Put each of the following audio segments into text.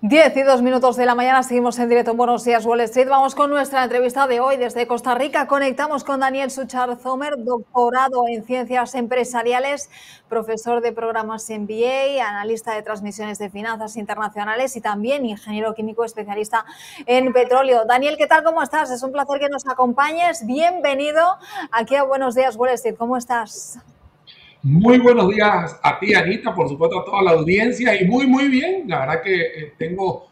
10:02 de la mañana, seguimos en directo en Buenos Días Wall Street. Vamos con nuestra entrevista de hoy desde Costa Rica. Conectamos con Daniel Suchard-Zomer, doctorado en Ciencias Empresariales, profesor de programas MBA, analista de transmisiones de finanzas internacionales y también ingeniero químico especialista en petróleo. Daniel, ¿qué tal? ¿Cómo estás? Es un placer que nos acompañes. Bienvenido aquí a Buenos Días Wall Street. ¿Cómo estás? Muy buenos días a ti, Anita, por supuesto a toda la audiencia y muy bien. La verdad que tengo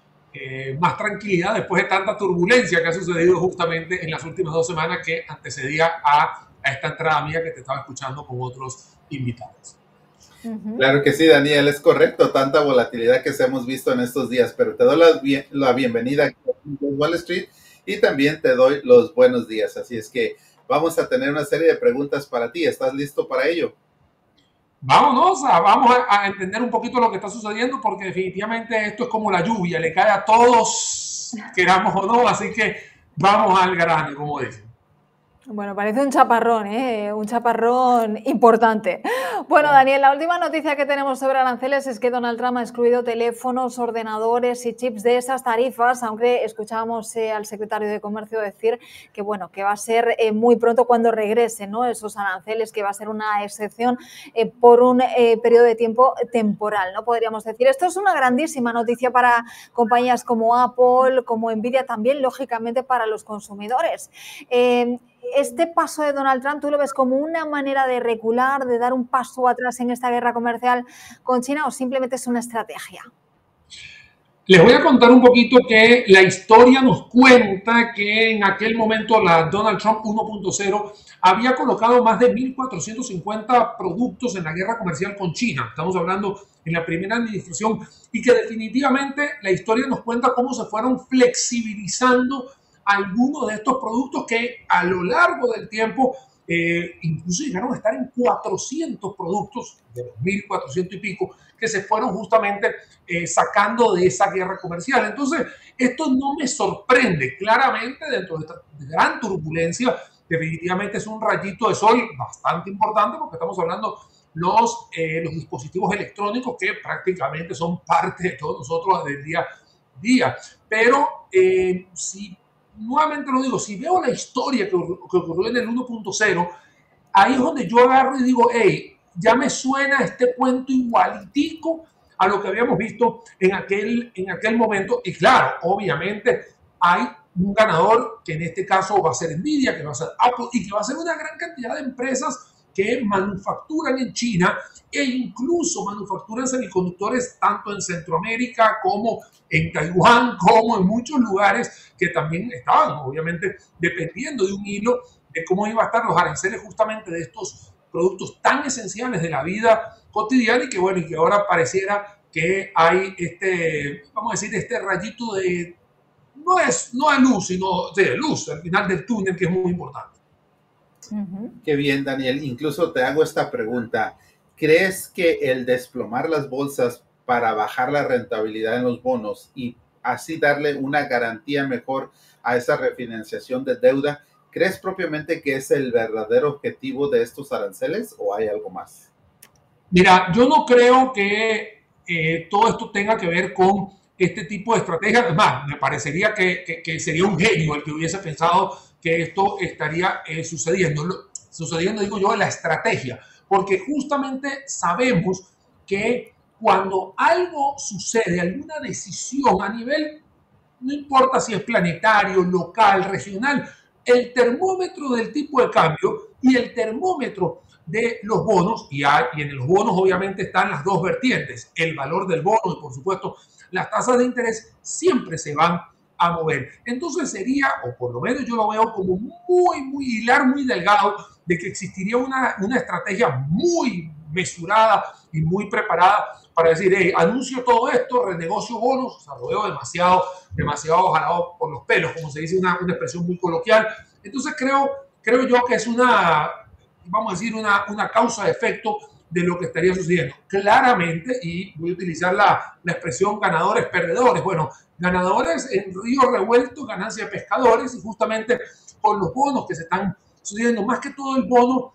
más tranquilidad después de tanta turbulencia que ha sucedido justamente en las últimas 2 semanas que antecedía a esta entrada mía que te estaba escuchando con otros invitados. Claro que sí, Daniel, es correcto, tanta volatilidad que se hemos visto en estos días, pero te doy la bienvenida a Wall Street y también te doy los buenos días. Así es que vamos a tener una serie de preguntas para ti. ¿Estás listo para ello? Vamos a entender un poquito lo que está sucediendo porque definitivamente esto es como la lluvia, le cae a todos, queramos o no, así que vamos al grano, como dicen. Bueno, parece un chaparrón, un chaparrón importante. Bueno, Daniel, la última noticia que tenemos sobre aranceles es que Donald Trump ha excluido teléfonos, ordenadores y chips de esas tarifas, aunque escuchábamos al secretario de Comercio decir que, bueno, que va a ser muy pronto cuando regresen, ¿no?, esos aranceles, que va a ser una excepción por un periodo de tiempo temporal, ¿no? Podríamos decir. Esto es una grandísima noticia para compañías como Apple, como Nvidia, también, lógicamente, para los consumidores. Este paso de Donald Trump, ¿tú lo ves como una manera de recular, de dar un paso atrás en esta guerra comercial con China o simplemente es una estrategia? Les voy a contar un poquito que la historia nos cuenta que en aquel momento la Donald Trump 1.0 había colocado más de 1.450 productos en la guerra comercial con China. Estamos hablando en la primera administración y que definitivamente la historia nos cuenta cómo se fueron flexibilizando algunos de estos productos que a lo largo del tiempo incluso llegaron a estar en 400 productos de los 1.400 y pico que se fueron justamente sacando de esa guerra comercial. Entonces, esto no me sorprende. Claramente, dentro de esta gran turbulencia, definitivamente es un rayito de sol bastante importante porque estamos hablando los dispositivos electrónicos que prácticamente son parte de todos nosotros del día a día. Pero si nuevamente lo digo, si veo la historia que ocurrió en el 1.0, ahí es donde yo agarro y digo, hey, ya me suena este cuento igualitico a lo que habíamos visto en aquel momento. Y claro, obviamente hay un ganador que en este caso va a ser Nvidia, que va a ser Apple y que va a ser una gran cantidad de empresas que manufacturan en China e incluso manufacturan semiconductores tanto en Centroamérica como en Taiwán, como en muchos lugares que también estaban obviamente dependiendo de un hilo de cómo iban a estar los aranceles justamente de estos productos tan esenciales de la vida cotidiana y que bueno, y que ahora pareciera que hay vamos a decir, este rayito de, no es luz, sino de luz al final del túnel, que es muy importante. Qué bien, Daniel. Incluso te hago esta pregunta. ¿Crees que el desplomar las bolsas para bajar la rentabilidad en los bonos y así darle una garantía mejor a esa refinanciación de deuda, crees propiamente que es el verdadero objetivo de estos aranceles o hay algo más? Mira, yo no creo que todo esto tenga que ver con este tipo de estrategias. Además, me parecería que sería un genio el que hubiese pensado que esto estaría sucediendo, digo yo, en la estrategia, porque justamente sabemos que cuando algo sucede, alguna decisión a nivel, no importa si es planetario, local, regional, el termómetro del tipo de cambio y el termómetro de los bonos, y en los bonos obviamente están las dos vertientes, el valor del bono y por supuesto las tasas de interés siempre se van a mover. Entonces sería, o por lo menos yo lo veo como muy hilar, muy delgado, de que existiría una estrategia muy mesurada y muy preparada para decir, hey, anuncio todo esto, renegocio bonos, o sea, lo veo demasiado jalado por los pelos, como se dice, una expresión muy coloquial. Entonces creo yo que es vamos a decir, una causa-efecto de lo que estaría sucediendo. Claramente, y voy a utilizar la expresión ganadores-perdedores. Bueno, ganadores en río revuelto, ganancia de pescadores, y justamente con los bonos que se están sucediendo, más que todo el bono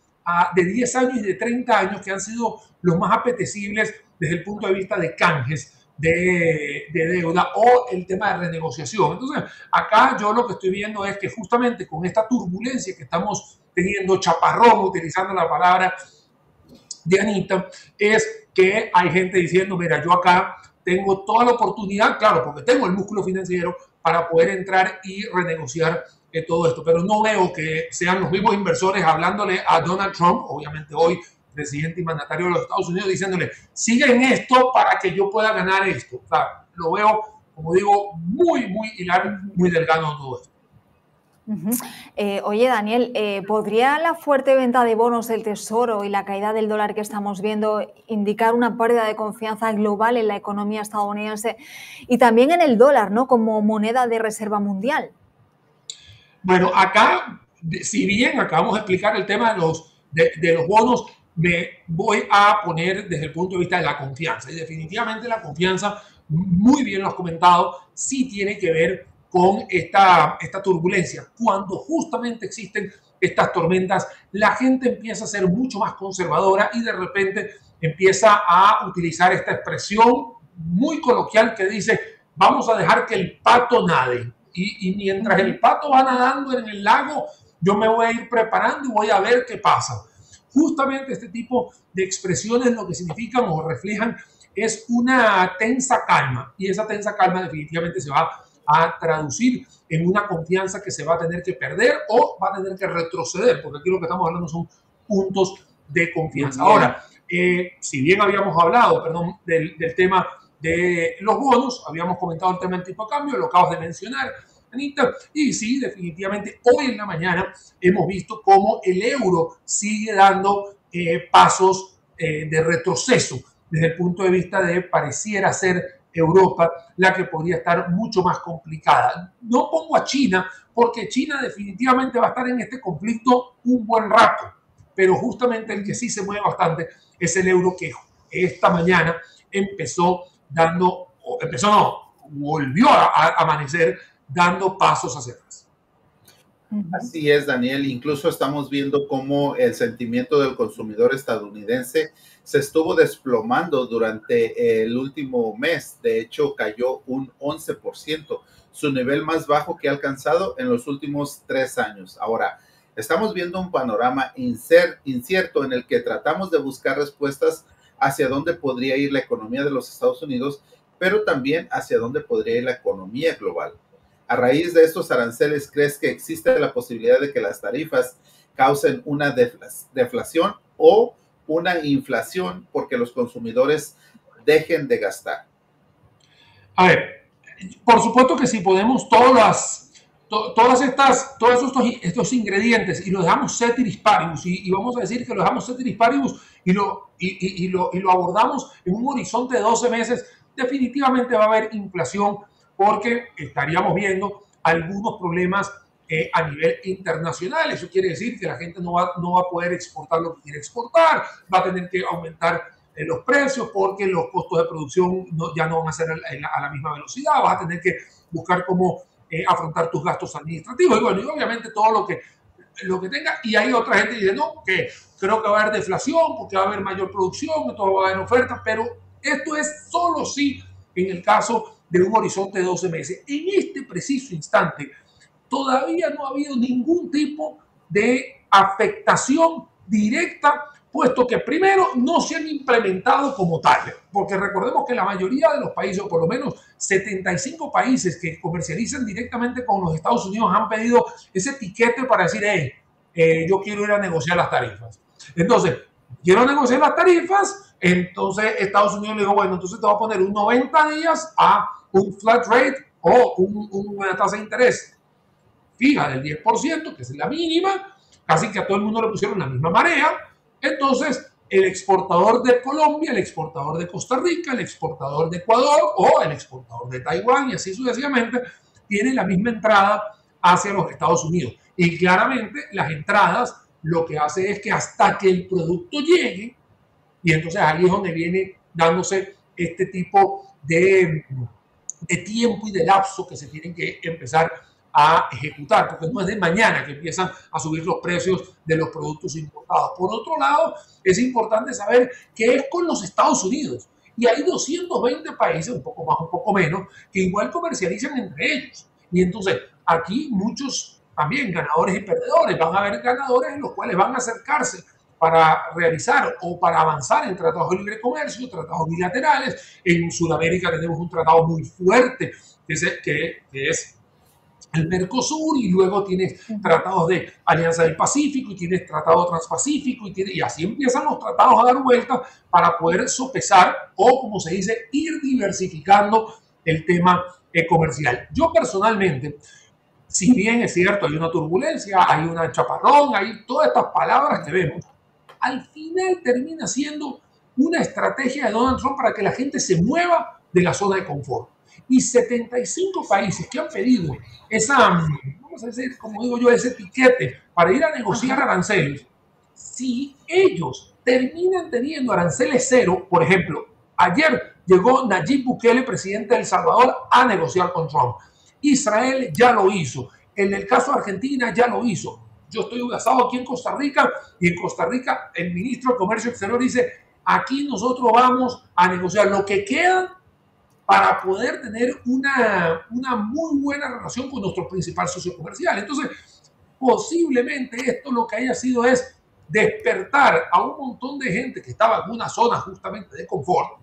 de 10 años y de 30 años, que han sido los más apetecibles desde el punto de vista de canjes de deuda o el tema de renegociación. Entonces, acá yo lo que estoy viendo es que justamente con esta turbulencia que estamos teniendo, chaparrón, utilizando la palabra de Anita, es que hay gente diciendo, mira, yo acá tengo toda la oportunidad, claro, porque tengo el músculo financiero para poder entrar y renegociar todo esto, pero no veo que sean los mismos inversores hablándole a Donald Trump, obviamente hoy presidente y mandatario de los Estados Unidos, diciéndole, sigue en esto para que yo pueda ganar esto. O sea, lo veo, como digo, muy hilar, muy delgado todo esto. Oye, Daniel, ¿podría la fuerte venta de bonos del Tesoro y la caída del dólar que estamos viendo indicar una pérdida de confianza global en la economía estadounidense y también en el dólar, ¿no?, como moneda de reserva mundial? Bueno, acá, si bien acabamos de explicar el tema de los bonos, me voy a poner desde el punto de vista de la confianza. Y definitivamente la confianza, muy bien lo has comentado, sí tiene que ver con esta turbulencia. Cuando justamente existen estas tormentas, la gente empieza a ser mucho más conservadora y de repente empieza a utilizar esta expresión muy coloquial que dice, vamos a dejar que el pato nade. Y mientras el pato va nadando en el lago, yo me voy a ir preparando y voy a ver qué pasa. Justamente este tipo de expresiones lo que significan o reflejan es una tensa calma, y esa tensa calma definitivamente se va a traducir en una confianza que se va a tener que perder o va a tener que retroceder, porque aquí lo que estamos hablando son puntos de confianza. Ahora, si bien habíamos hablado, del tema de los bonos, habíamos comentado el tema del tipo de cambio, lo acabas de mencionar, Anita, y sí, definitivamente hoy en la mañana hemos visto cómo el euro sigue dando pasos de retroceso desde el punto de vista de pareciera ser Europa la que podría estar mucho más complicada. No pongo a China porque China definitivamente va a estar en este conflicto un buen rato, pero justamente el que sí se mueve bastante es el euro, que esta mañana volvió a amanecer dando pasos hacia atrás. Así es, Daniel. Incluso estamos viendo cómo el sentimiento del consumidor estadounidense se estuvo desplomando durante el último mes. De hecho, cayó un 11%, su nivel más bajo que ha alcanzado en los últimos 3 años. Ahora, estamos viendo un panorama incierto en el que tratamos de buscar respuestas hacia dónde podría ir la economía de los Estados Unidos, pero también hacia dónde podría ir la economía global. A raíz de estos aranceles, ¿crees que existe la posibilidad de que las tarifas causen una deflación o una inflación porque los consumidores dejen de gastar? A ver, por supuesto que si podemos todos estos ingredientes y lo dejamos ceteris paribus y vamos a decir que lo dejamos ceteris paribus y lo abordamos en un horizonte de 12 meses, definitivamente va a haber inflación, porque estaríamos viendo algunos problemas a nivel internacional. Eso quiere decir que la gente no va a poder exportar lo que quiere exportar, va a tener que aumentar los precios porque los costos de producción ya no van a ser a la misma velocidad, vas a tener que buscar cómo afrontar tus gastos administrativos y bueno, y obviamente todo lo que tenga. Y hay otra gente que dice, no, que creo que va a haber deflación porque va a haber mayor producción, todo va a haber ofertas, pero esto es solo si en el caso de un horizonte de 12 meses. En este preciso instante, todavía no ha habido ningún tipo de afectación directa, puesto que primero no se han implementado como tal, porque recordemos que la mayoría de los países, o por lo menos 75 países que comercializan directamente con los Estados Unidos, han pedido ese tiquete para decir, yo quiero ir a negociar las tarifas. Entonces, quiero negociar las tarifas, entonces Estados Unidos le dijo, bueno, entonces te va a poner un 90 días a un flat rate o una tasa de interés fija del 10%, que es la mínima, casi que a todo el mundo le pusieron la misma marea. Entonces, el exportador de Colombia, el exportador de Costa Rica, el exportador de Ecuador o el exportador de Taiwán y así sucesivamente, tiene la misma entrada hacia los Estados Unidos. Y claramente las entradas lo que hace es que hasta que el producto llegue, y entonces ahí es donde viene dándose este tipo de tiempo y de lapso que se tienen que empezar a ejecutar, porque no es de mañana que empiezan a subir los precios de los productos importados. Por otro lado, es importante saber qué es con los Estados Unidos. Y hay 220 países, un poco más, un poco menos, que igual comercializan entre ellos. Y entonces aquí muchos también ganadores y perdedores, van a haber ganadores en los cuales van a acercarse para realizar o para avanzar en tratados de libre comercio, tratados bilaterales. En Sudamérica tenemos un tratado muy fuerte que es el Mercosur, y luego tienes tratados de Alianza del Pacífico y tienes tratado transpacífico y así empiezan los tratados a dar vueltas para poder sopesar o, como se dice, ir diversificando el tema comercial. Yo personalmente, si bien es cierto, hay una turbulencia, hay una chaparrón, hay todas estas palabras que vemos, al final termina siendo una estrategia de Donald Trump para que la gente se mueva de la zona de confort. Y 75 países que han pedido esa, vamos a decir, como digo yo, ese tiquete para ir a negociar aranceles, si ellos terminan teniendo aranceles cero, por ejemplo, ayer llegó Nayib Bukele, presidente de El Salvador, a negociar con Trump. Israel ya lo hizo. En el caso de Argentina ya lo hizo. Yo estoy basado aquí en Costa Rica, y en Costa Rica el ministro de Comercio Exterior dice, aquí nosotros vamos a negociar lo que queda para poder tener una muy buena relación con nuestro principal socio comercial. Entonces, posiblemente esto lo que haya sido es despertar a un montón de gente que estaba en una zona justamente de confort,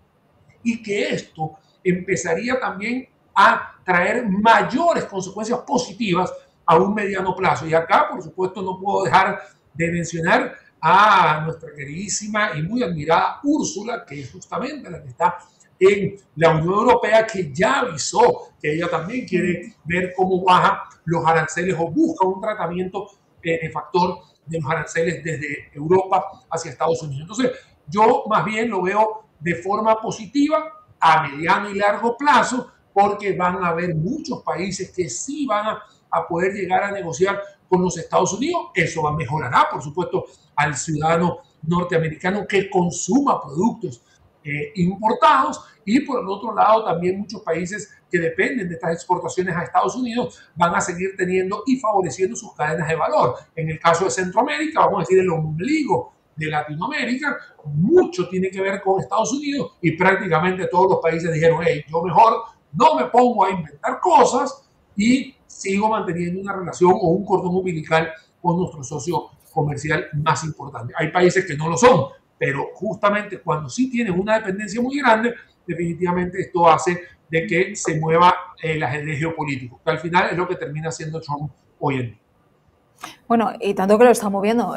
y que esto empezaría también a traer mayores consecuencias positivas a un mediano plazo. Y acá, por supuesto, no puedo dejar de mencionar a nuestra queridísima y muy admirada Úrsula, que es justamente la que está en la Unión Europea, que ya avisó que ella también quiere ver cómo baja los aranceles o busca un tratamiento benefactor de los aranceles desde Europa hacia Estados Unidos. Entonces, yo más bien lo veo de forma positiva a mediano y largo plazo, porque van a haber muchos países que sí van a poder llegar a negociar con los Estados Unidos. Eso mejorará, por supuesto, al ciudadano norteamericano que consuma productos importados, y por el otro lado también muchos países que dependen de estas exportaciones a Estados Unidos van a seguir teniendo y favoreciendo sus cadenas de valor. En el caso de Centroamérica, vamos a decir el ombligo de Latinoamérica, mucho tiene que ver con Estados Unidos, y prácticamente todos los países dijeron, hey, yo mejor no me pongo a inventar cosas y sigo manteniendo una relación o un cordón umbilical con nuestro socio comercial más importante. Hay países que no lo son, pero justamente cuando sí tienen una dependencia muy grande, definitivamente esto hace de que se mueva el ajedrez geopolítico, que al final es lo que termina siendo Trump hoy en día. Bueno, y tanto que lo está moviendo.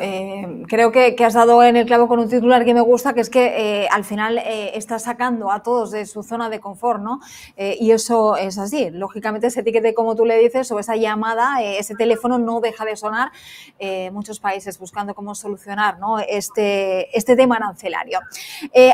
Creo que has dado en el clavo con un titular que me gusta, que es que al final está sacando a todos de su zona de confort, ¿no? Y eso es así. Lógicamente, ese tiquete, como tú le dices, o esa llamada, ese teléfono no deja de sonar. Muchos países buscando cómo solucionar, ¿no?, este tema arancelario.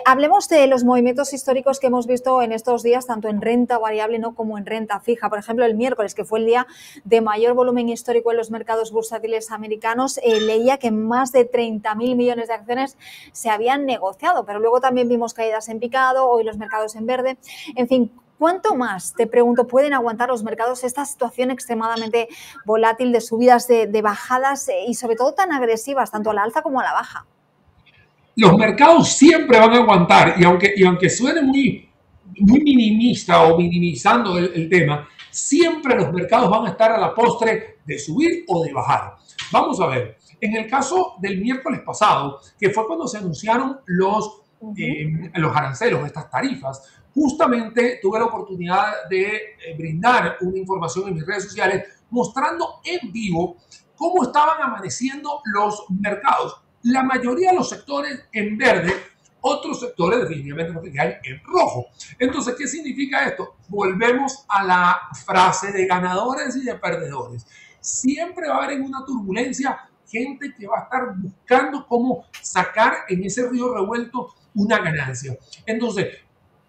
Hablemos de los movimientos históricos que hemos visto en estos días, tanto en renta variable, ¿no?, como en renta fija. Por ejemplo, el miércoles, que fue el día de mayor volumen histórico en los mercados bursátiles americanos, leía que más de 30.000 millones de acciones se habían negociado, pero luego también vimos caídas en picado, hoy los mercados en verde. En fin, ¿cuánto más, te pregunto, pueden aguantar los mercados esta situación extremadamente volátil de subidas, de bajadas y sobre todo tan agresivas, tanto a la alza como a la baja? Los mercados siempre van a aguantar, y aunque suene muy minimista o minimizando el tema, siempre los mercados van a estar a la postre de subir o de bajar. Vamos a ver, en el caso del miércoles pasado, que fue cuando se anunciaron los aranceles, estas tarifas, justamente tuve la oportunidad de brindar una información en mis redes sociales mostrando en vivo cómo estaban amaneciendo los mercados. La mayoría de los sectores en verde, otros sectores definitivamente en rojo. Entonces, ¿qué significa esto? Volvemos a la frase de ganadores y de perdedores. Siempre va a haber en una turbulencia gente que va a estar buscando cómo sacar en ese río revuelto una ganancia. Entonces,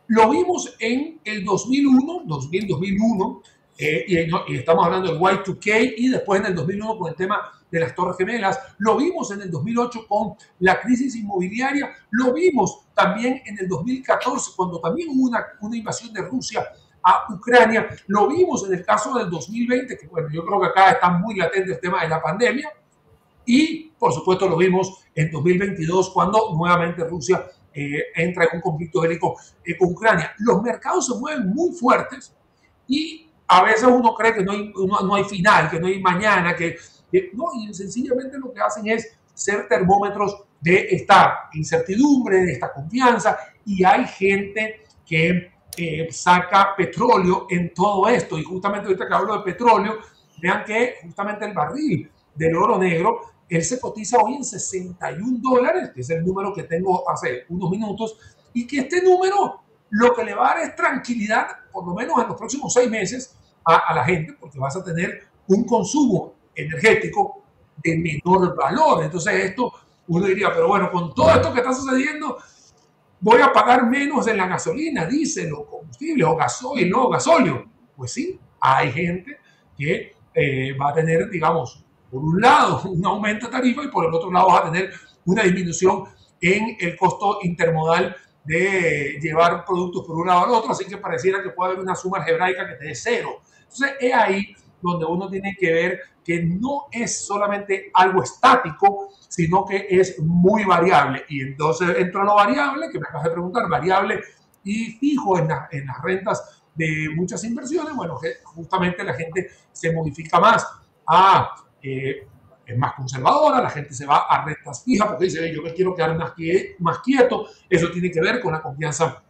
lo vimos en el 2001, y estamos hablando del Y2K, y después en el 2001 con el tema de las Torres Gemelas, lo vimos en el 2008 con la crisis inmobiliaria, lo vimos también en el 2014 cuando también hubo una invasión de Rusia a Ucrania, lo vimos en el caso del 2020, que bueno, yo creo que acá está muy latente el tema de la pandemia, y por supuesto lo vimos en 2022 cuando nuevamente Rusia entra en un conflicto bélico con Ucrania. Los mercados se mueven muy fuertes y a veces uno cree que no hay final, que no hay mañana, no, y sencillamente lo que hacen es ser termómetros de esta incertidumbre, de esta confianza, y hay gente que saca petróleo en todo esto. Y justamente ahorita que hablo de petróleo, vean que justamente el barril del oro negro, él se cotiza hoy en $61, que es el número que tengo hace unos minutos, y que este número lo que le va a dar es tranquilidad, por lo menos en los próximos 6 meses, a la gente, porque vas a tener un consumo energético de menor valor. Entonces esto, uno diría, pero bueno, con todo esto que está sucediendo, voy a pagar menos en la gasolina, diésel o combustible, o gasoil, o gasóleo. Pues sí, hay gente que va a tener, digamos, por un lado un aumento de tarifa y por el otro lado va a tener una disminución en el costo intermodal de llevar productos por un lado al otro, así que pareciera que puede haber una suma algebraica que te dé cero. Entonces es ahí donde uno tiene que ver que no es solamente algo estático, sino que es muy variable. Y entonces entra lo variable, que me acabas de preguntar, variable y fijo en las rentas de muchas inversiones. Bueno, que justamente la gente se modifica más es más conservadora, la gente se va a rentas fijas porque dice, yo me quiero quedar más quieto. Eso tiene que ver con la confianza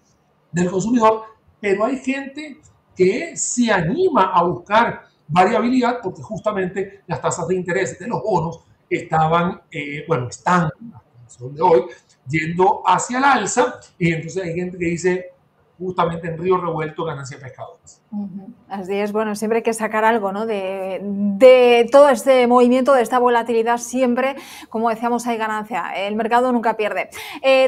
del consumidor, pero hay gente que se anima a buscar variabilidad porque justamente las tasas de interés de los bonos están hasta el sol de hoy yendo hacia el alza, y entonces hay gente que dice, justamente en río revuelto, ganancia de pescadores. Así es, bueno, siempre hay que sacar algo, ¿no? De todo este movimiento, de esta volatilidad, siempre, como decíamos, hay ganancia. El mercado nunca pierde.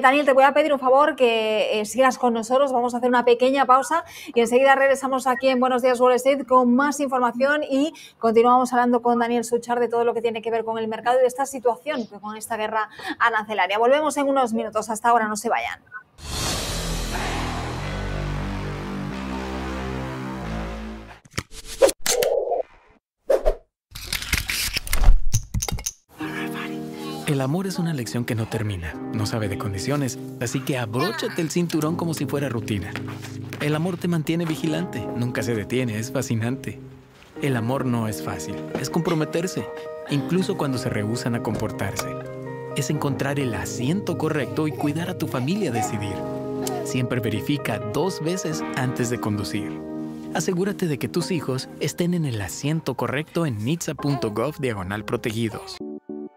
Daniel, te voy a pedir un favor, que sigas con nosotros. Vamos a hacer una pequeña pausa y enseguida regresamos aquí en Buenos Días Wall Street con más información y continuamos hablando con Daniel Suchard de todo lo que tiene que ver con el mercado y de esta situación, con esta guerra arancelaria. Volvemos en unos minutos. Hasta ahora, no se vayan. El amor es una lección que no termina, no sabe de condiciones, así que abróchate el cinturón como si fuera rutina. El amor te mantiene vigilante, nunca se detiene, es fascinante. El amor no es fácil, es comprometerse, incluso cuando se rehúsan a comportarse. Es encontrar el asiento correcto y cuidar a tu familia decidir. Siempre verifica 2 veces antes de conducir. Asegúrate de que tus hijos estén en el asiento correcto en nhtsa.gov/protegidos.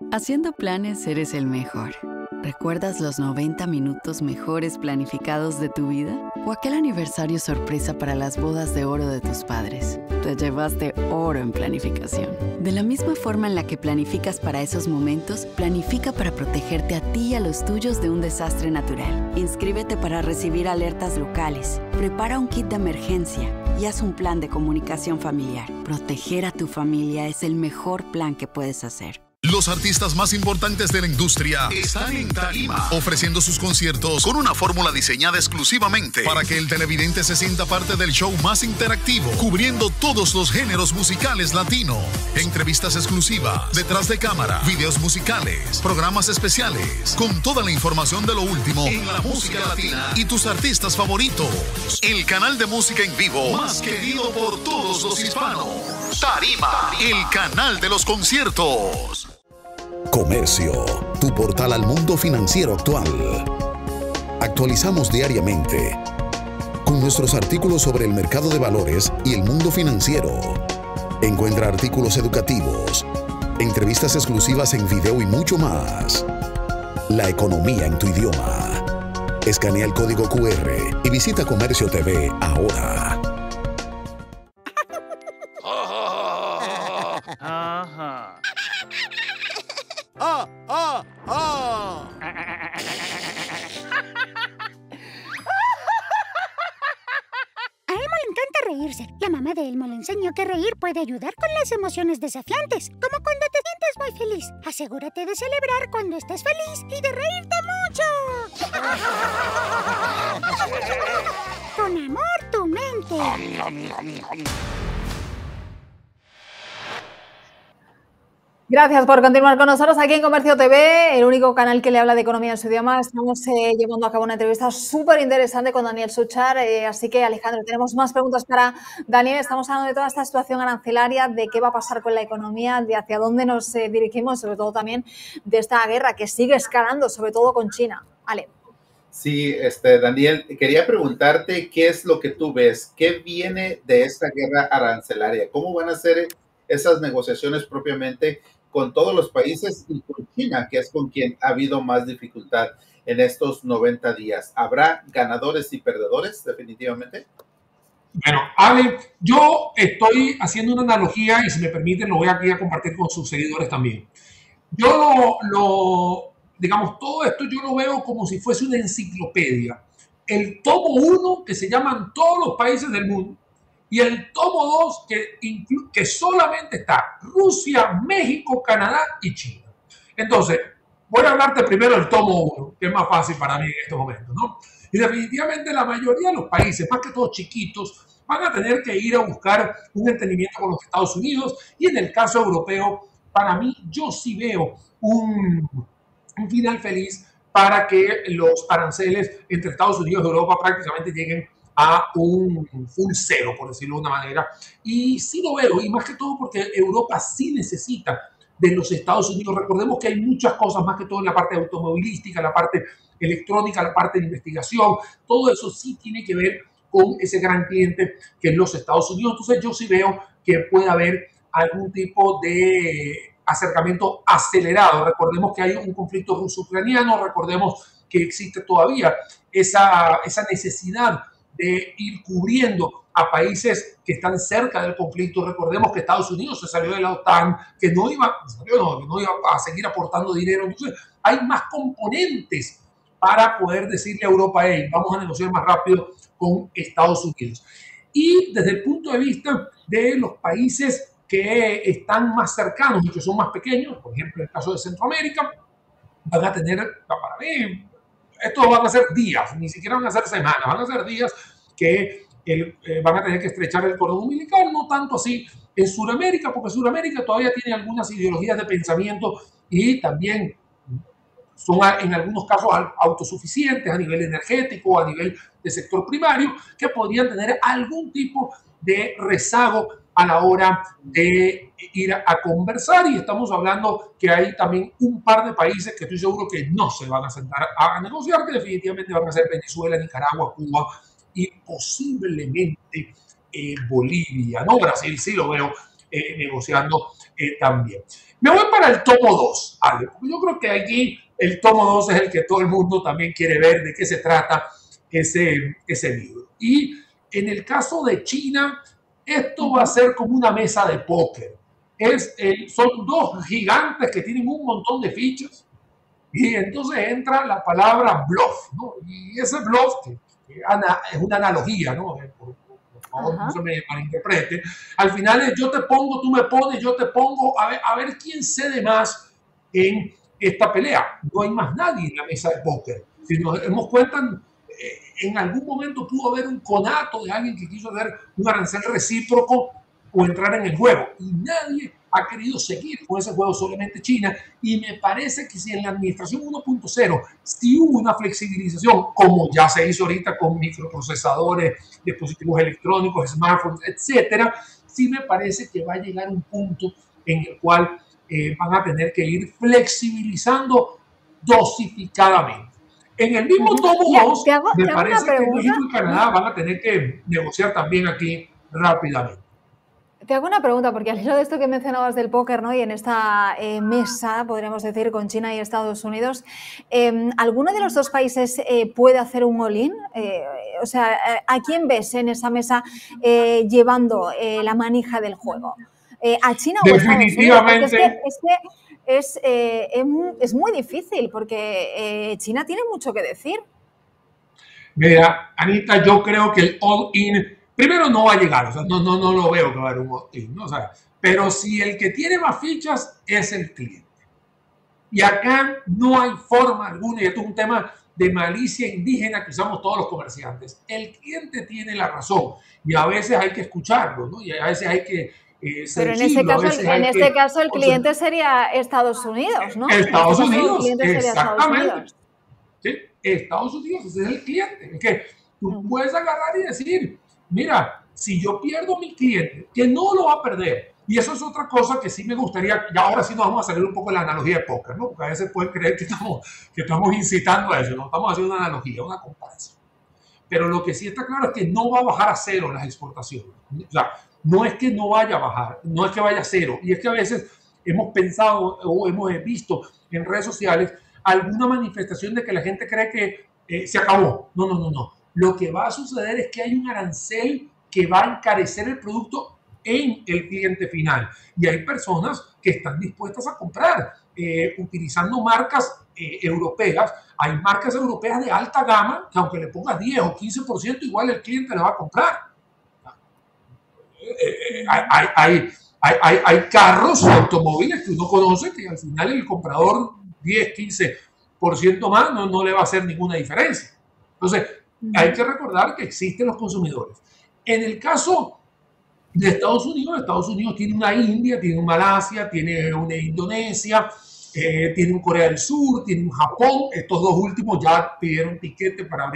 Haciendo planes eres el mejor. ¿Recuerdas los 90 minutos mejores planificados de tu vida? ¿O aquel aniversario sorpresa para las bodas de oro de tus padres? Te llevaste oro en planificación. De la misma forma en la que planificas para esos momentos, planifica para protegerte a ti y a los tuyos de un desastre natural. Inscríbete para recibir alertas locales. Prepara un kit de emergencia y haz un plan de comunicación familiar. Proteger a tu familia es el mejor plan que puedes hacer. Los artistas más importantes de la industria están en Tarima, ofreciendo sus conciertos con una fórmula diseñada exclusivamente para que el televidente se sienta parte del show más interactivo, cubriendo todos los géneros musicales latinos. Entrevistas exclusivas, detrás de cámara, videos musicales, programas especiales, con toda la información de lo último en la música latina y tus artistas favoritos. El canal de música en vivo más querido por todos los hispanos. Tarima, el canal de los conciertos. Comercio, tu portal al mundo financiero actual. Actualizamos diariamente con nuestros artículos sobre el mercado de valores y el mundo financiero. Encuentra artículos educativos, entrevistas exclusivas en video y mucho más. La economía en tu idioma. Escanea el código QR y visita Comercio TV ahora. La mamá de Elmo le enseñó que reír puede ayudar con las emociones desafiantes, como cuando te sientes muy feliz. Asegúrate de celebrar cuando estés feliz y de reírte mucho. Con amor, tu mente. Bueno, y en 30 Reírse, la mamá de Elmo le enseñó que reír puede ayudar con las emociones desafiantes, como cuando te sientes muy feliz. Asegúrate de celebrar cuando estés feliz y de reírte mucho. Con amor, tu mente. 'Em, 'em, 'em, 'em. 'Em, 'em, 'em, 'em. Gracias por continuar con nosotros aquí en Comercio TV, el único canal que le habla de economía en su idioma. Estamos llevando a cabo una entrevista súper interesante con Daniel Suchar, así que Alejandro, tenemos más preguntas para Daniel. Estamos hablando de toda esta situación arancelaria, de qué va a pasar con la economía, de hacia dónde nos dirigimos, sobre todo también de esta guerra que sigue escalando, sobre todo con China. Ale. Sí, Daniel, quería preguntarte qué es lo que tú ves, qué viene de esta guerra arancelaria, cómo van a ser esas negociaciones propiamente con todos los países y con China, que es con quien ha habido más dificultad en estos 90 días. ¿Habrá ganadores y perdedores definitivamente? Bueno, Ale, yo estoy haciendo una analogía y si me permiten lo voy aquí a compartir con sus seguidores también. Yo digamos, todo esto yo lo veo como si fuese una enciclopedia. El tomo 1, que se llaman todos los países del mundo, y el tomo 2, que solamente está Rusia, México, Canadá y China. Entonces, voy a hablarte primero del tomo 1, que es más fácil para mí en estos momentos, ¿no? Y definitivamente la mayoría de los países, más que todos chiquitos, van a tener que ir a buscar un entendimiento con los Estados Unidos, y en el caso europeo, para mí, yo sí veo un final feliz para que los aranceles entre Estados Unidos y Europa prácticamente lleguen a un full cero, por decirlo de una manera. Y sí lo veo, y más que todo porque Europa sí necesita de los Estados Unidos. Recordemos que hay muchas cosas, más que todo en la parte automovilística, la parte electrónica, la parte de investigación. Todo eso sí tiene que ver con ese gran cliente que es los Estados Unidos. Entonces yo sí veo que puede haber algún tipo de acercamiento acelerado. Recordemos que hay un conflicto ruso-ucraniano, recordemos que existe todavía esa necesidad de ir cubriendo a países que están cerca del conflicto. Recordemos que Estados Unidos se salió de la OTAN, que no iba a seguir aportando dinero. Entonces, hay más componentes para poder decirle a Europa, hey, vamos a negociar más rápido con Estados Unidos. Y desde el punto de vista de los países que están más cercanos y que son más pequeños, por ejemplo, en el caso de Centroamérica, van a tener, para mí, estos van a ser días, ni siquiera van a ser semanas, van a ser días que van a tener que estrechar el cordón umbilical, no tanto así en Sudamérica, porque Sudamérica todavía tiene algunas ideologías de pensamiento y también son en algunos casos autosuficientes a nivel energético, a nivel de sector primario, que podrían tener algún tipo de rezago a la hora de ir a conversar. Y estamos hablando que hay también un par de países que estoy seguro que no se van a sentar a negociar, que definitivamente van a ser Venezuela, Nicaragua, Cuba y posiblemente Bolivia, ¿no? Brasil sí lo veo negociando también. Me voy para el tomo 2, Ale, porque yo creo que aquí el tomo 2 es el que todo el mundo también quiere ver de qué se trata ese libro. Y en el caso de China, esto va a ser como una mesa de póker. Son dos gigantes que tienen un montón de fichas y entonces entra la palabra bluff, ¿no? Y ese bluff, que es una analogía, ¿no? Por favor, no se me malinterprete. Al final es yo te pongo, tú me pones, yo te pongo, a ver quién cede más en esta pelea. No hay más nadie en la mesa de póker. Si nos damos cuenta, en algún momento pudo haber un conato de alguien que quiso hacer un arancel recíproco o entrar en el juego. Y nadie ha querido seguir con ese juego, solamente China. Y me parece que si en la administración 1.0 sí hubo una flexibilización, como ya se hizo ahorita con microprocesadores, dispositivos electrónicos, smartphones, etcétera, sí me parece que va a llegar un punto en el cual van a tener que ir flexibilizando dosificadamente. En el mismo tomo 2, me parece que México y Canadá van a tener que negociar también aquí rápidamente. Te hago una pregunta, porque al hilo de esto que mencionabas del póker, ¿no? Y en esta mesa, podríamos decir, con China y Estados Unidos, ¿alguno de los dos países puede hacer un all-in? O sea, ¿a quién ves en esa mesa llevando la manija del juego? ¿A China o a Estados Unidos? Porque es muy difícil, porque China tiene mucho que decir. Mira, Anita, yo creo que el all-in primero no va a llegar, o sea, no lo veo que va a haber un all-in, ¿no? O sea, pero si el que tiene más fichas es el cliente. Y acá no hay forma alguna, y esto es un tema de malicia indígena que usamos todos los comerciantes. El cliente tiene la razón y a veces hay que escucharlo, ¿no? Y a veces hay que Pero en este caso el cliente sería Estados Unidos, ¿no? Estados Unidos, exactamente. Sí, Estados Unidos, ese es el cliente. Es que tú puedes agarrar y decir, mira, si yo pierdo mi cliente, que no lo va a perder. Y eso es otra cosa que sí me gustaría, y ahora sí nos vamos a salir un poco de la analogía de póker, ¿no? Porque a veces pueden creer que estamos incitando a eso, no estamos haciendo una analogía, una comparación. Pero lo que sí está claro es que no va a bajar a cero las exportaciones. O sea, no es que no vaya a bajar, no es que vaya a cero. Y es que a veces hemos pensado o hemos visto en redes sociales alguna manifestación de que la gente cree que se acabó. No, no, no, no. Lo que va a suceder es que hay un arancel que va a encarecer el producto en el cliente final. Y hay personas que están dispuestas a comprar utilizando marcas europeas. Hay marcas europeas de alta gama que aunque le pongas 10 o 15%, igual el cliente la va a comprar. Hay carros y automóviles que uno conoce que al final el comprador 10, 15% más no le va a hacer ninguna diferencia. Entonces, hay que recordar que existen los consumidores. En el caso de Estados Unidos tiene una India, tiene un Malasia, tiene una Indonesia, tiene un Corea del Sur, tiene un Japón. Estos dos últimos ya pidieron tiquete para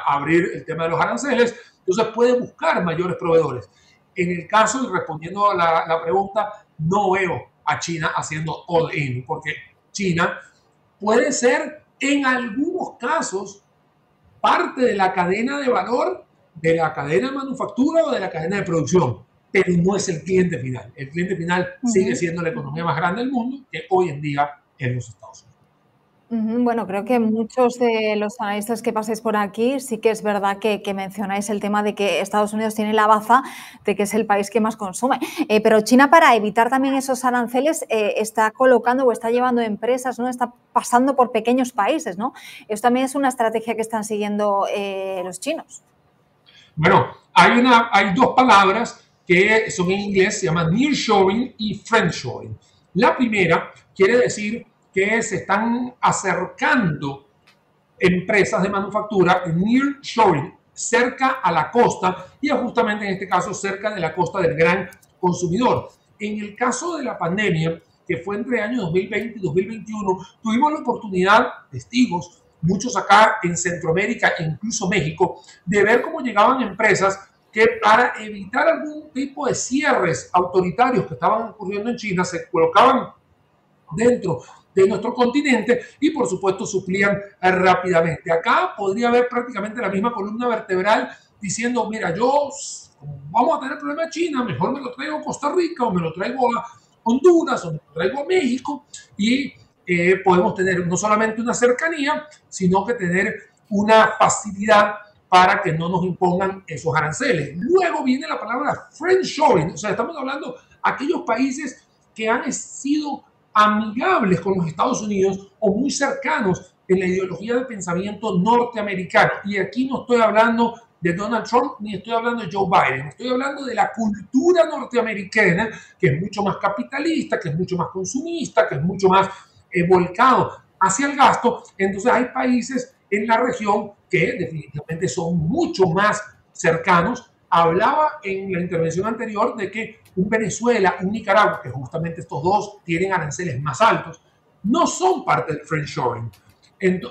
abrir el tema de los aranceles. Entonces puede buscar mayores proveedores. En el caso, y respondiendo a la pregunta, no veo a China haciendo all-in, porque China puede ser en algunos casos parte de la cadena de valor, de la cadena de manufactura o de la cadena de producción, pero no es el cliente final. El cliente final sigue siendo la economía más grande del mundo, que hoy en día es los Estados Unidos. Bueno, creo que muchos de los analistas que pasáis por aquí sí que es verdad que mencionáis el tema de que Estados Unidos tiene la baza de que es el país que más consume. Pero China, para evitar también esos aranceles, está colocando o está llevando empresas, ¿no? Está pasando por pequeños países, ¿no? Eso también es una estrategia que están siguiendo los chinos. Bueno, hay dos palabras que son en inglés, se llaman nearshoring y friendshoring. La primera quiere decir que se están acercando empresas de manufactura nearshoring, cerca a la costa, y justamente en este caso cerca de la costa del gran consumidor. En el caso de la pandemia, que fue entre años 2020 y 2021, tuvimos la oportunidad, testigos, muchos acá en Centroamérica e incluso México, de ver cómo llegaban empresas que para evitar algún tipo de cierres autoritarios que estaban ocurriendo en China, se colocaban dentro de nuestro continente y por supuesto suplían rápidamente. Acá podría haber prácticamente la misma columna vertebral diciendo, mira, vamos a tener problema de China, mejor me lo traigo a Costa Rica o me lo traigo a Honduras o me lo traigo a México y podemos tener no solamente una cercanía, sino que tener una facilidad para que no nos impongan esos aranceles. Luego viene la palabra friendshoring, o sea, estamos hablando de aquellos países que han sido amigables con los Estados Unidos o muy cercanos en la ideología de pensamiento norteamericano. Y aquí no estoy hablando de Donald Trump ni estoy hablando de Joe Biden, estoy hablando de la cultura norteamericana, que es mucho más capitalista, que es mucho más consumista, que es mucho más volcado hacia el gasto. Entonces hay países en la región que definitivamente son mucho más cercanos. Hablaba en la intervención anterior de que un Venezuela, un Nicaragua, que justamente estos dos tienen aranceles más altos, no son parte del friendshoring,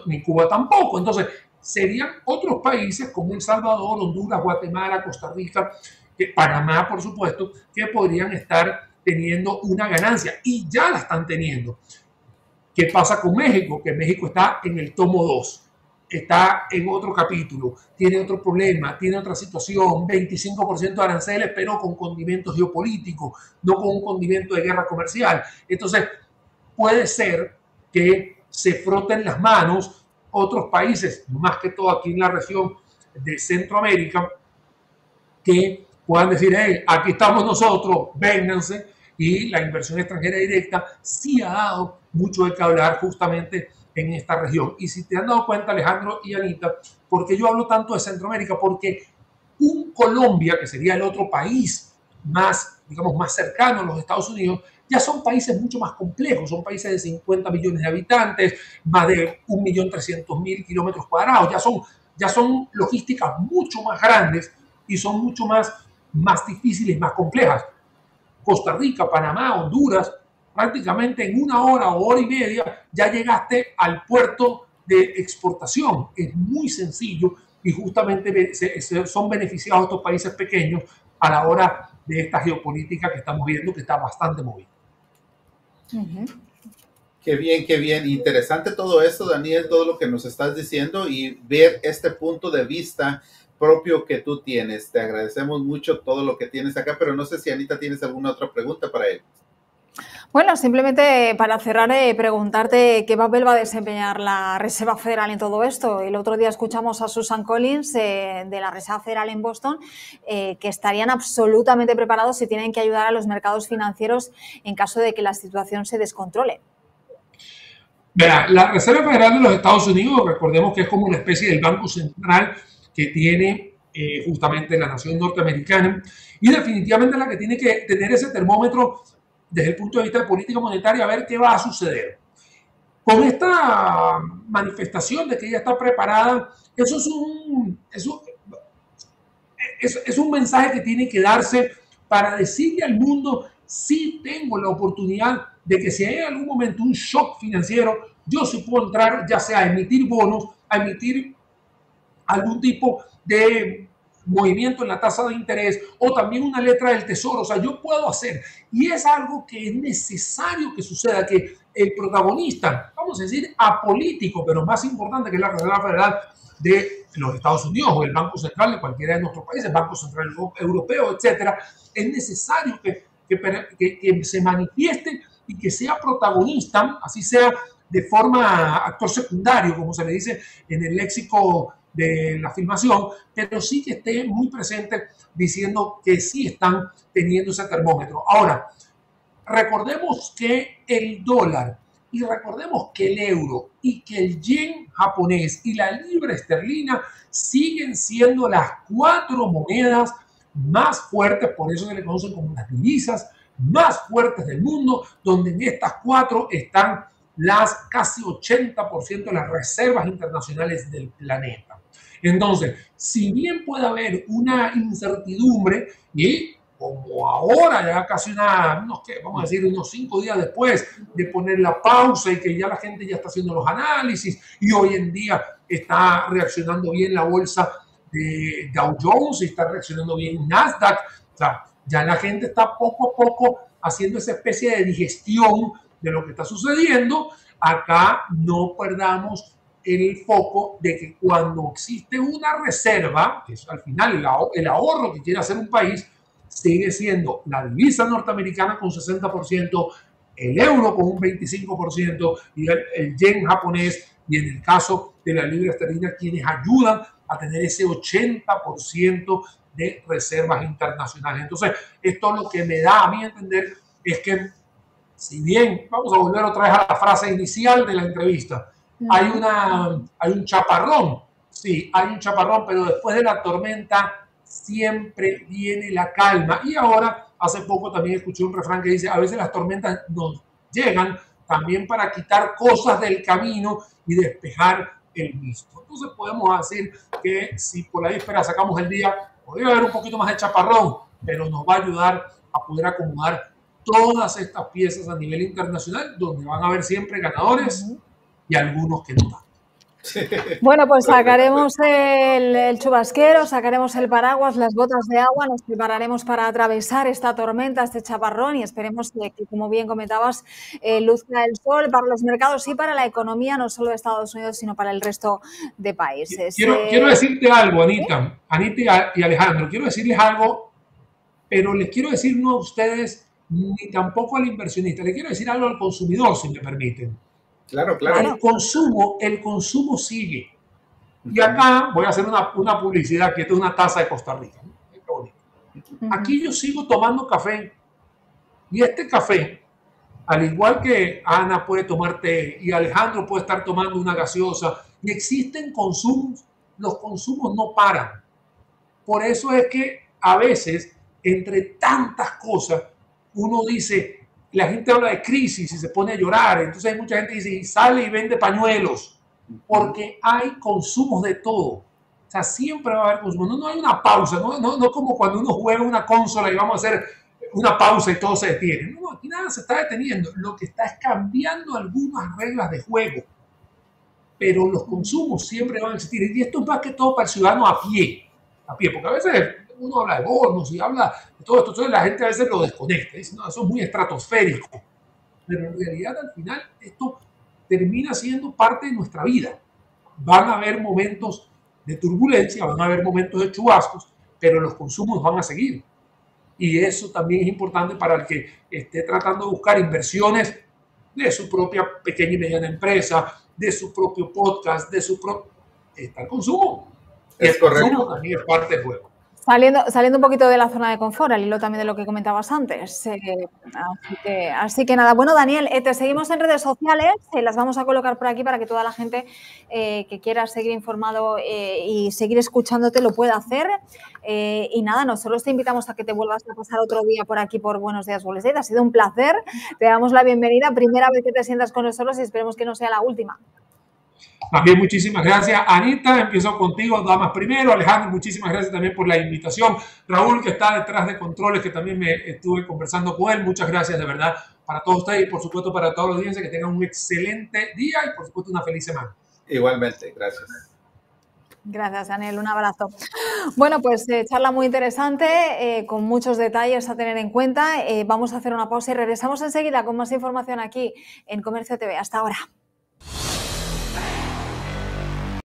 ni Cuba tampoco. Entonces, serían otros países como El Salvador, Honduras, Guatemala, Costa Rica, Panamá, por supuesto, que podrían estar teniendo una ganancia y ya la están teniendo. ¿Qué pasa con México? Que México está en el tomo 2. Está en otro capítulo, tiene otro problema, tiene otra situación, 25% de aranceles, pero con condimentos geopolíticos, no con un condimento de guerra comercial. Entonces, puede ser que se froten las manos otros países, más que todo aquí en la región de Centroamérica, que puedan decir, hey, aquí estamos nosotros, vénganse, y la inversión extranjera directa sí ha dado mucho de qué hablar justamente en esta región. Y si te han dado cuenta, Alejandro y Anita, ¿por qué yo hablo tanto de Centroamérica? Porque un Colombia, que sería el otro país más, digamos, más cercano a los Estados Unidos, ya son países mucho más complejos, son países de 50 millones de habitantes, más de 1.300.000 kilómetros cuadrados, ya son logísticas mucho más grandes y son mucho más difíciles, más complejas. Costa Rica, Panamá, Honduras, prácticamente en 1 hora o hora y media ya llegaste al puerto de exportación. Es muy sencillo y justamente son beneficiados estos países pequeños a la hora de esta geopolítica que estamos viendo, que está bastante movida. Qué bien, qué bien. Interesante todo esto, Daniel, todo lo que nos estás diciendo y ver este punto de vista propio que tú tienes. Te agradecemos mucho todo lo que tienes acá, pero no sé si Anita tienes alguna otra pregunta para él. Bueno, simplemente para cerrar, preguntarte qué papel va a desempeñar la Reserva Federal en todo esto. El otro día escuchamos a Susan Collins de la Reserva Federal en Boston, que estarían absolutamente preparados si tienen que ayudar a los mercados financieros en caso de que la situación se descontrole. Verá, la Reserva Federal de los Estados Unidos, recordemos que es como una especie del banco central que tiene justamente la nación norteamericana, y definitivamente la que tiene que tener ese termómetro desde el punto de vista de política monetaria, a ver qué va a suceder. Con esta manifestación de que ella está preparada, eso es un mensaje que tiene que darse para decirle al mundo: sí tengo la oportunidad de que si hay en algún momento un shock financiero, yo sí puedo entrar, ya sea a emitir bonos, a emitir algún tipo de movimiento en la tasa de interés o también una letra del tesoro. O sea, yo puedo hacer, y es algo que es necesario que suceda, que el protagonista, vamos a decir apolítico, pero más importante que la Reserva Federal de los Estados Unidos o el Banco Central de cualquiera de nuestros países, Banco Central Europeo, etcétera, es necesario que se manifieste y que sea protagonista, así sea de forma actor secundario, como se le dice en el léxico de la filmación, pero sí que esté muy presente diciendo que sí están teniendo ese termómetro. Ahora, recordemos que el dólar y recordemos que el euro y que el yen japonés y la libra esterlina siguen siendo las 4 monedas más fuertes, por eso se le conocen como las divisas más fuertes del mundo, donde en estas 4 están las casi 80% de las reservas internacionales del planeta. Entonces, si bien puede haber una incertidumbre, y como ahora, ya casi vamos a decir unos 5 días después de poner la pausa y que ya la gente ya está haciendo los análisis, y hoy en día está reaccionando bien la bolsa de Dow Jones y está reaccionando bien Nasdaq, o sea, ya la gente está poco a poco haciendo esa especie de digestión de lo que está sucediendo. Acá no perdamos el foco de que cuando existe una reserva, que es al final el ahorro que quiere hacer un país, sigue siendo la divisa norteamericana con 60%, el euro con un 25% y el yen japonés, y en el caso de la libra esterlina, quienes ayudan a tener ese 80% de reservas internacionales. Entonces, esto lo que me da a mí a entender es que, si bien, vamos a volver otra vez a la frase inicial de la entrevista, hay un chaparrón, sí, hay un chaparrón, pero después de la tormenta siempre viene la calma. Y ahora, hace poco también escuché un refrán que dice: a veces las tormentas nos llegan también para quitar cosas del camino y despejar el mismo. Entonces podemos decir que si por la víspera sacamos el día, podría haber un poquito más de chaparrón, pero nos va a ayudar a poder acomodar todas estas piezas a nivel internacional, donde van a haber siempre ganadores y algunos que no tanto. Bueno, pues sacaremos el chubasquero, sacaremos el paraguas, las botas de agua, nos prepararemos para atravesar esta tormenta, este chaparrón, y esperemos que como bien comentabas, luzca el sol para los mercados y para la economía, no solo de Estados Unidos, sino para el resto de países. Quiero decirte algo, Anita, ¿sí? Anita y Alejandro, quiero decirles algo, pero les quiero decir no a ustedes ni tampoco al inversionista, les quiero decir algo al consumidor, si me permiten. Claro, claro. El consumo sigue. Y acá voy a hacer una publicidad, que esta es una taza de Costa Rica. Aquí yo sigo tomando café. Y este café, al igual que Ana puede tomar té y Alejandro puede estar tomando una gaseosa, y existen consumos, los consumos no paran. Por eso es que a veces, entre tantas cosas, uno dice... La gente habla de crisis y se pone a llorar. Entonces hay mucha gente que dice, y sale y vende pañuelos, porque hay consumos de todo. O sea, siempre va a haber consumos. No hay una pausa, no como cuando uno juega una consola y vamos a hacer una pausa y todo se detiene. No, aquí nada se está deteniendo. Lo que está es cambiando algunas reglas de juego. Pero los consumos siempre van a existir. Y esto es más que todo para el ciudadano a pie, porque a veces uno habla de bonos y habla de todo esto, entonces la gente a veces lo desconecta, dice, no, eso es muy estratosférico. Pero en realidad al final esto termina siendo parte de nuestra vida. Van a haber momentos de turbulencia, van a haber momentos de chubascos, pero los consumos van a seguir. Y eso también es importante para el que esté tratando de buscar inversiones de su propia pequeña y mediana empresa, de su propio podcast, de su propio... Está el consumo. Es correcto. El consumo también es parte del juego. Saliendo un poquito de la zona de confort, al hilo también de lo que comentabas antes. Así que nada. Bueno, Daniel, te seguimos en redes sociales, las vamos a colocar por aquí para que toda la gente que quiera seguir informado y seguir escuchándote lo pueda hacer. Y nada, nosotros te invitamos a que te vuelvas a pasar otro día por aquí por Buenos Días Wall Street. Ha sido un placer. Te damos la bienvenida. Primera vez que te sientas con nosotros y esperemos que no sea la última. También muchísimas gracias, Anita. Empiezo contigo, damas primero. Alejandro, muchísimas gracias también por la invitación. Raúl, que está detrás de controles, que también me estuve conversando con él. Muchas gracias de verdad para todos ustedes y por supuesto para toda la audiencia. Que tengan un excelente día y por supuesto una feliz semana. Igualmente, gracias. Gracias, Daniel. Un abrazo. Bueno, pues charla muy interesante, con muchos detalles a tener en cuenta. Vamos a hacer una pausa y regresamos enseguida con más información aquí en Comercio TV. Hasta ahora.